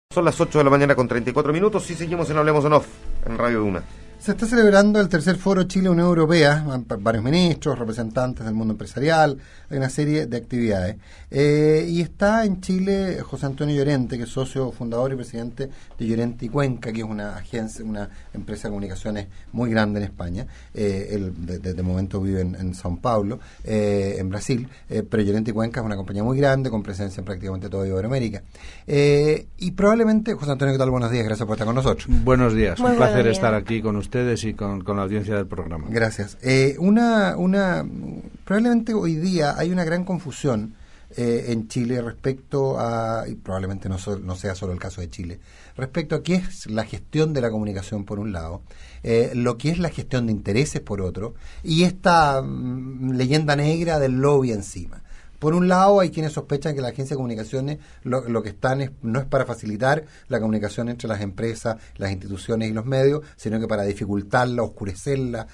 Son las 8 de la mañana con 34 minutos y seguimos en Hablemos en Off, en Radio Duna. Se está celebrando el tercer foro Chile-Unión Europea, varios ministros, representantes del mundo empresarial, hay una serie de actividades. Y está en Chile José Antonio Llorente, que es socio fundador y presidente de Llorente y Cuenca, que es una agencia, una empresa de comunicaciones muy grande en España. Él de momento vive en São Paulo, en Brasil, pero Llorente y Cuenca es una compañía muy grande, con presencia en prácticamente toda Iberoamérica. Y probablemente, José Antonio, ¿qué tal? Buenos días, gracias por estar con nosotros. Buenos días, un placer estar aquí con ustedes y con la audiencia del programa. Gracias. Probablemente hoy día hay una gran confusión en Chile respecto a, y probablemente no sea solo el caso de Chile, respecto a qué es la gestión de la comunicación por un lado, lo que es la gestión de intereses por otro, y esta leyenda negra del lobby encima. Por un lado, hay quienes sospechan que la agencia de comunicaciones lo que están no es para facilitar la comunicación entre las empresas, las instituciones y los medios, sino que para dificultarla, oscurecerla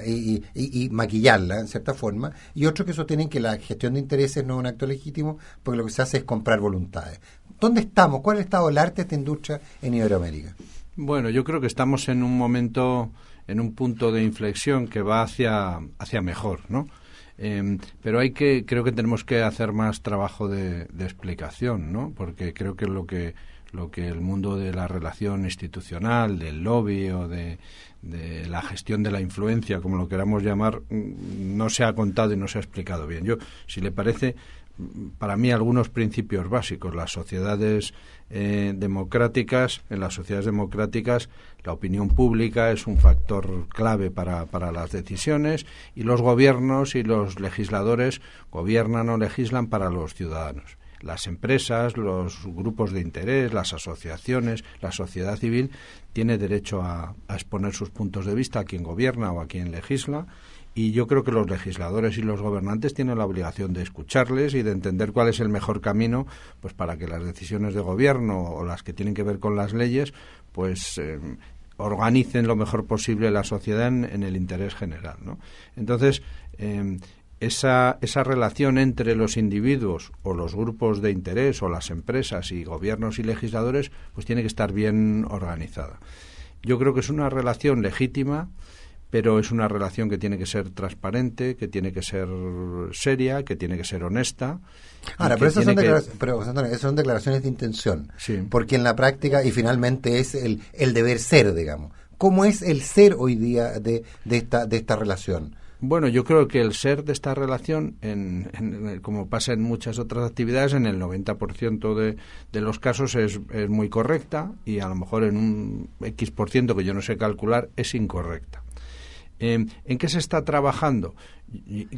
y maquillarla, en cierta forma. Y otros que sostienen que la gestión de intereses no es un acto legítimo, porque lo que se hace es comprar voluntades. ¿Dónde estamos? ¿Cuál es el estado del arte de esta industria en Iberoamérica? Bueno, yo creo que estamos en un momento, en un punto de inflexión que va hacia mejor, ¿no? Pero creo que tenemos que hacer más trabajo de explicación, ¿no? Porque creo que lo que el mundo de la relación institucional, del lobby o de la gestión de la influencia, como lo queramos llamar, no se ha contado y no se ha explicado bien. Yo, si le parece, para mí algunos principios básicos. Las sociedades democráticas, en las sociedades democráticas la opinión pública es un factor clave para las decisiones, y los gobiernos y los legisladores gobiernan o legislan para los ciudadanos. Las empresas, los grupos de interés, las asociaciones, la sociedad civil tiene derecho a exponer sus puntos de vista a quien gobierna o a quien legisla. Y yo creo que los legisladores y los gobernantes tienen la obligación de escucharles y de entender cuál es el mejor camino, pues para que las decisiones de gobierno o las que tienen que ver con las leyes, pues organicen lo mejor posible la sociedad en el interés general, ¿no? Entonces, esa relación entre los individuos o los grupos de interés o las empresas y gobiernos y legisladores, pues tiene que estar bien organizada. Yo creo que es una relación legítima, pero es una relación que tiene que ser transparente, que tiene que ser seria, que tiene que ser honesta. Ahora, pero esas son declaraciones de intención, sí. Porque en la práctica, y finalmente es el deber ser, digamos. ¿Cómo es el ser hoy día de esta relación? Bueno, yo creo que el ser de esta relación, como pasa en muchas otras actividades, en el 90% de los casos es muy correcta, y a lo mejor en un X% que yo no sé calcular es incorrecta. ¿En qué se está trabajando?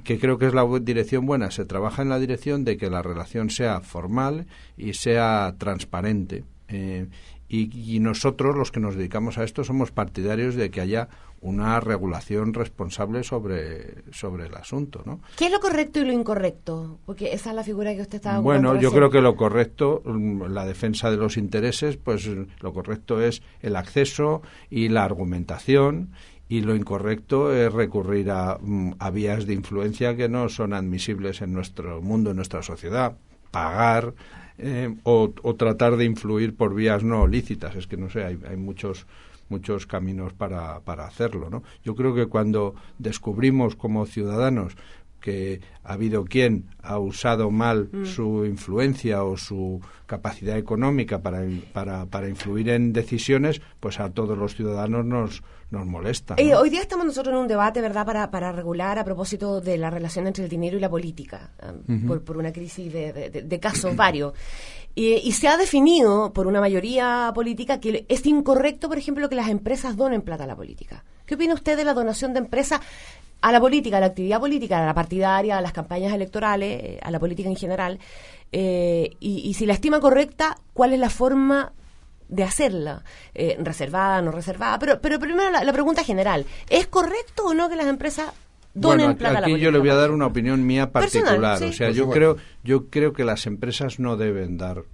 Que creo que es la dirección buena. Se trabaja en la dirección de que la relación sea formal y sea transparente. Y nosotros, los que nos dedicamos a esto, somos partidarios de que haya una regulación responsable sobre el asunto, ¿no? ¿Qué es lo correcto y lo incorrecto? Porque esa es la figura que usted estaba ocupando. Bueno, yo recién. creo que lo correcto, la defensa de los intereses, pues lo correcto es el acceso y la argumentación. Y lo incorrecto es recurrir a vías de influencia que no son admisibles en nuestro mundo, en nuestra sociedad. Pagar o tratar de influir por vías no lícitas. Es que no sé, hay muchos caminos para hacerlo, ¿no? Yo creo que cuando descubrimos como ciudadanos que ha habido quien ha usado mal su influencia o su capacidad económica para influir en decisiones, pues a todos los ciudadanos nos molesta, ¿no? Hoy día estamos nosotros en un debate, ¿verdad?, para regular a propósito de la relación entre el dinero y la política, por una crisis de casos varios. Y se ha definido por una mayoría política que es incorrecto, por ejemplo, que las empresas donen plata a la política. ¿Qué opina usted de la donación de empresas a la política, a la actividad política, a la partidaria, a las campañas electorales, a la política en general? Y si la estima correcta, ¿cuál es la forma de hacerla? ¿Reservada, no reservada? Pero primero la pregunta general. ¿Es correcto o no que las empresas donen plata a la política? Aquí yo le voy a dar una opinión mía particular. Personal, sí. O sea, yo creo que las empresas no deben dar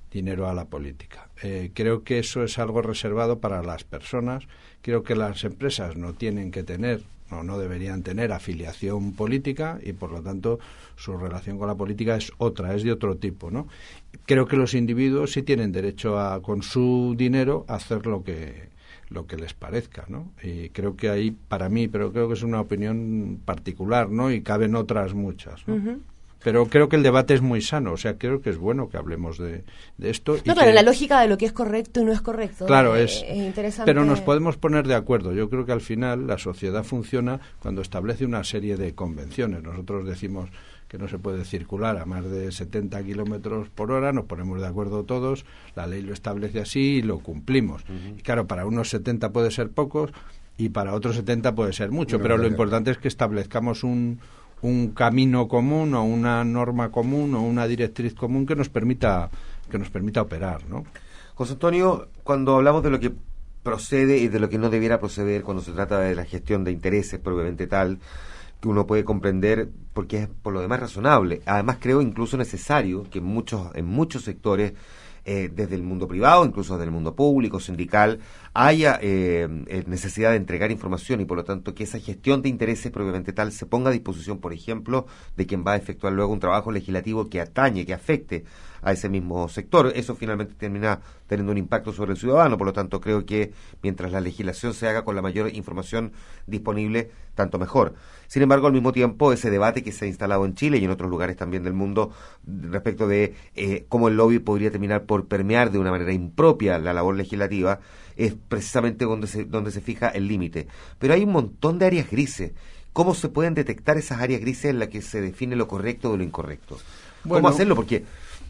dinero a la política. Creo que eso es algo reservado para las personas. Creo que las empresas no tienen que tener no deberían tener afiliación política y por lo tanto su relación con la política es otra, es de otro tipo, ¿no? Creo que los individuos sí tienen derecho a, con su dinero, a hacer lo que les parezca, ¿no? Y creo que ahí, para mí, pero creo que es una opinión particular, ¿no? Y caben otras muchas, ¿no? Uh-huh. Pero creo que el debate es muy sano, o sea, creo que es bueno que hablemos de esto. No, pero la lógica de lo que es correcto y no es correcto. Claro, es interesante. Pero nos podemos poner de acuerdo. Yo creo que al final la sociedad funciona cuando establece una serie de convenciones. Nosotros decimos que no se puede circular a más de 70 kilómetros por hora, nos ponemos de acuerdo todos, la ley lo establece así y lo cumplimos. Uh-huh. Y claro, para unos 70 puede ser pocos y para otros 70 puede ser mucho, pero lo importante es que establezcamos un camino común o una norma común o una directriz común que nos permita operar, ¿no? José Antonio, cuando hablamos de lo que procede y de lo que no debiera proceder cuando se trata de la gestión de intereses propiamente tal, que uno puede comprender porque es por lo demás razonable. Además creo incluso necesario que en muchos sectores, desde el mundo privado, incluso desde el mundo público, sindical, haya necesidad de entregar información y por lo tanto que esa gestión de intereses propiamente tal se ponga a disposición, por ejemplo, de quien va a efectuar luego un trabajo legislativo que atañe, que afecte a ese mismo sector. Eso finalmente termina teniendo un impacto sobre el ciudadano, por lo tanto creo que mientras la legislación se haga con la mayor información disponible, tanto mejor. Sin embargo, al mismo tiempo, ese debate que se ha instalado en Chile y en otros lugares también del mundo respecto de cómo el lobby podría terminar por permear de una manera impropia la labor legislativa, es precisamente donde se fija el límite. Pero hay un montón de áreas grises. ¿Cómo se pueden detectar esas áreas grises en las que se define lo correcto de lo incorrecto? ¿Cómo hacerlo? Porque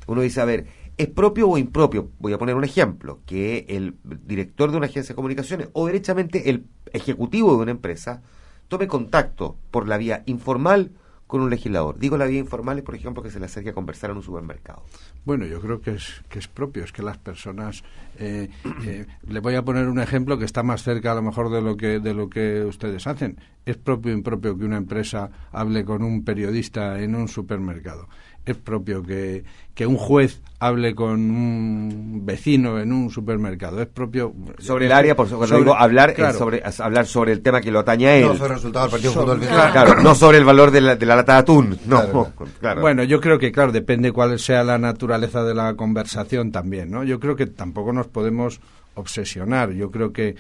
uno dice, a ver, ¿es propio o impropio? Voy a poner un ejemplo, que el director de una agencia de comunicaciones o derechamente el ejecutivo de una empresa tome contacto por la vía informal con un legislador. Digo la vía informal es, por ejemplo, que se le acerque a conversar en un supermercado. Bueno, yo creo que es propio, es que las personas... le voy a poner un ejemplo que está más cerca a lo mejor de lo que ustedes hacen. Es propio o impropio que una empresa hable con un periodista en un supermercado. Es propio que un juez hable con un vecino en un supermercado. Es propio... Sobre el área, cuando digo hablar, claro, hablar sobre el tema que lo atañe a él. No sobre el resultado del partido de fútbol. Claro, no sobre el valor de la lata de atún. No, claro. Bueno, yo creo que, claro, depende cuál sea la naturaleza de la conversación también, ¿no? Yo creo que tampoco nos podemos obsesionar. Yo creo que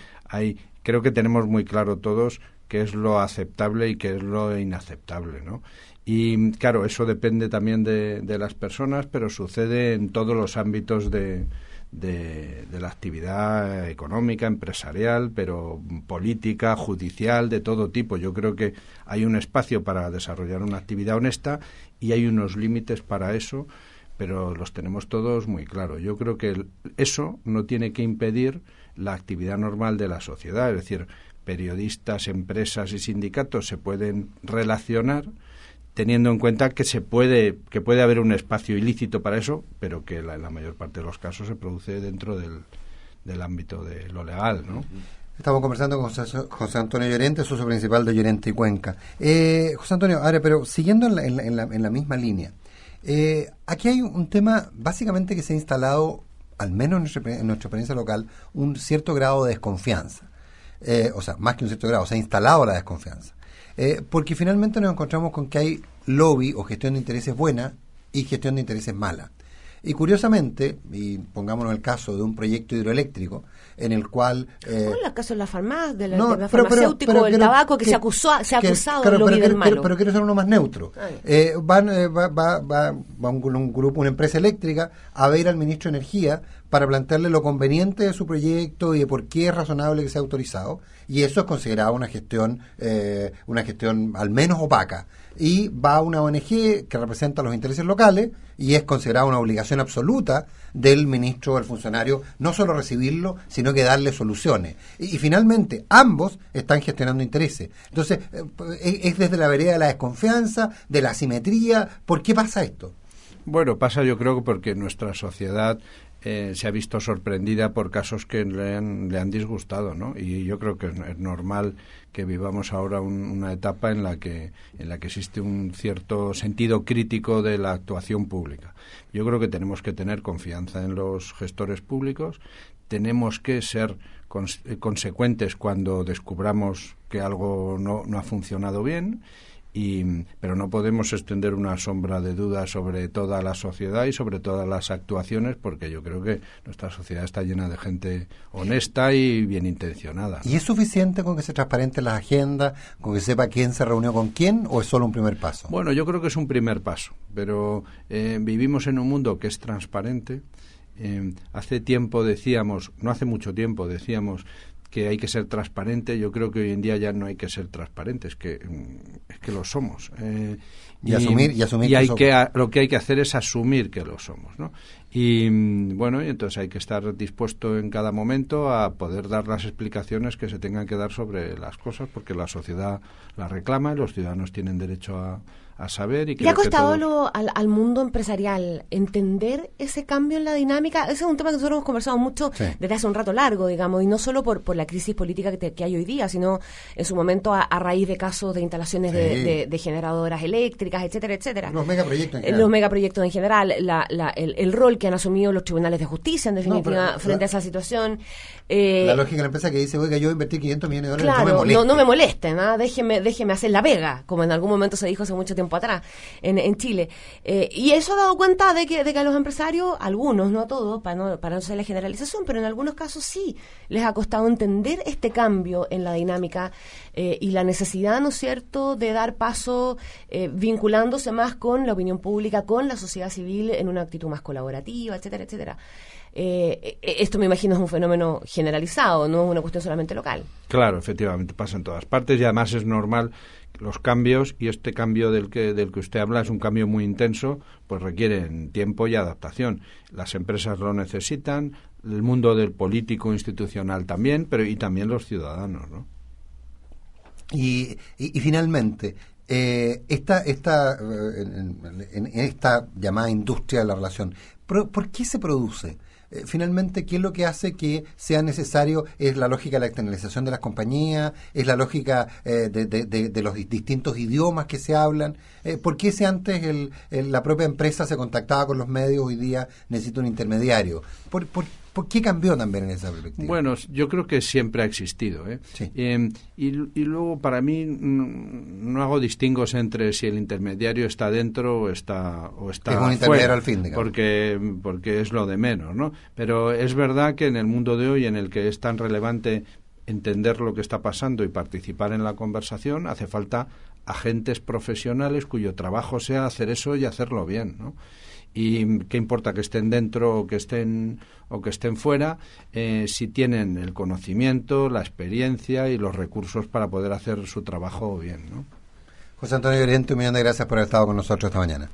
tenemos muy claro todos qué es lo aceptable y qué es lo inaceptable, ¿no? Y claro, eso depende también de las personas, pero sucede en todos los ámbitos de la actividad económica, empresarial, pero política, judicial, de todo tipo. Yo creo que hay un espacio para desarrollar una actividad honesta y hay unos límites para eso, pero los tenemos todos muy claros. Yo creo que eso no tiene que impedir la actividad normal de la sociedad, es decir, periodistas, empresas y sindicatos se pueden relacionar teniendo en cuenta que puede haber un espacio ilícito para eso, pero que la mayor parte de los casos se produce dentro del ámbito de lo legal, ¿no? Estamos conversando con José Antonio Llorente, socio principal de Llorente y Cuenca. José Antonio, ahora, pero siguiendo en la misma línea, aquí hay un tema básicamente que se ha instalado, al menos en nuestra experiencia local, un cierto grado de desconfianza. O sea, más que un cierto grado, se ha instalado la desconfianza. Porque finalmente nos encontramos con que hay lobby o gestión de intereses buena y gestión de intereses mala. Y curiosamente, y pongámonos el caso de un proyecto hidroeléctrico en el cual... ¿Cuál es el caso de la farmacia, del farmacéutico, del tabaco, que se ha acusado de lobby del malo? Pero quiero ser uno más neutro. Va un grupo, una empresa eléctrica, a ver al ministro de Energía para plantearle lo conveniente de su proyecto y de por qué es razonable que sea autorizado, y eso es considerado una gestión al menos opaca. Y va una ONG que representa los intereses locales y es considerada una obligación absoluta del ministro o del funcionario no solo recibirlo, sino que darle soluciones. Y finalmente, ambos están gestionando intereses. Entonces, es desde la vereda de la desconfianza, de la asimetría. ¿Por qué pasa esto? Bueno, pasa yo creo que porque nuestra sociedad se ha visto sorprendida por casos que le han disgustado, ¿no? Y yo creo que es normal que vivamos ahora una etapa en la que existe un cierto sentido crítico de la actuación pública. Yo creo que tenemos que tener confianza en los gestores públicos, tenemos que ser consecuentes cuando descubramos que algo no ha funcionado bien, pero no podemos extender una sombra de duda sobre toda la sociedad y sobre todas las actuaciones, porque yo creo que nuestra sociedad está llena de gente honesta y bien intencionada. ¿Y es suficiente con que se transparenten las agendas, con que sepa quién se reunió con quién, o es solo un primer paso? Bueno, yo creo que es un primer paso, pero vivimos en un mundo que es transparente. Hace tiempo decíamos, no hace mucho tiempo decíamos que hay que ser transparente. Yo creo que hoy en día ya no hay que ser transparente, es que lo somos. Y asumir lo que hay que hacer es asumir que lo somos, ¿no? Y bueno, y entonces hay que estar dispuesto en cada momento a poder dar las explicaciones que se tengan que dar sobre las cosas, porque la sociedad la reclama y los ciudadanos tienen derecho a saber. ¿Y le ha costado al mundo empresarial entender ese cambio en la dinámica? Ese es un tema que nosotros hemos conversado mucho desde hace un rato largo, digamos, y no solo por la crisis política que hay hoy día, sino en su momento a raíz de casos de instalaciones de generadoras eléctricas, etcétera, etcétera. Los megaproyectos en general. Los megaproyectos en general, el rol que han asumido los tribunales de justicia, en definitiva, frente a esa situación. La lógica de la empresa que dice, oiga, yo invertí 500 millones de dólares, claro, no me molesten, ¿eh? déjeme hacer la vega, como en algún momento se dijo hace mucho tiempo atrás en Chile. Y eso ha dado cuenta de que a los empresarios, algunos, no a todos, para no hacer la generalización, pero en algunos casos sí les ha costado entender este cambio en la dinámica y la necesidad, ¿no es cierto?, de dar paso vinculándose más con la opinión pública, con la sociedad civil en una actitud más colaborativa, etcétera, etcétera. Esto me imagino es un fenómeno generalizado, no es una cuestión solamente local. Claro, efectivamente, pasa en todas partes y además es normal los cambios, y este cambio del que usted habla es un cambio muy intenso, pues requieren tiempo y adaptación. Las empresas lo necesitan, el mundo del político institucional también, pero y también los ciudadanos, ¿no? Y finalmente, en esta llamada industria de la relación, ¿por qué se produce? Finalmente, ¿qué es lo que hace que sea necesario? ¿Es la lógica de la externalización de las compañías? ¿Es la lógica de los distintos idiomas que se hablan? ¿Por qué si antes la propia empresa se contactaba con los medios, hoy día necesita un intermediario? ¿Por qué cambió también en esa perspectiva? Bueno, yo creo que siempre ha existido, ¿eh? Sí. Y luego, para mí, no hago distingos entre si el intermediario está dentro o está es un intermediario al fin, digamos. Porque es lo de menos, ¿no? Pero es verdad que en el mundo de hoy, en el que es tan relevante entender lo que está pasando y participar en la conversación, hace falta agentes profesionales cuyo trabajo sea hacer eso y hacerlo bien, ¿no? Y qué importa que estén dentro o que estén fuera, si tienen el conocimiento, la experiencia y los recursos para poder hacer su trabajo bien, ¿no? José Antonio Llorente, un millón de gracias por haber estado con nosotros esta mañana.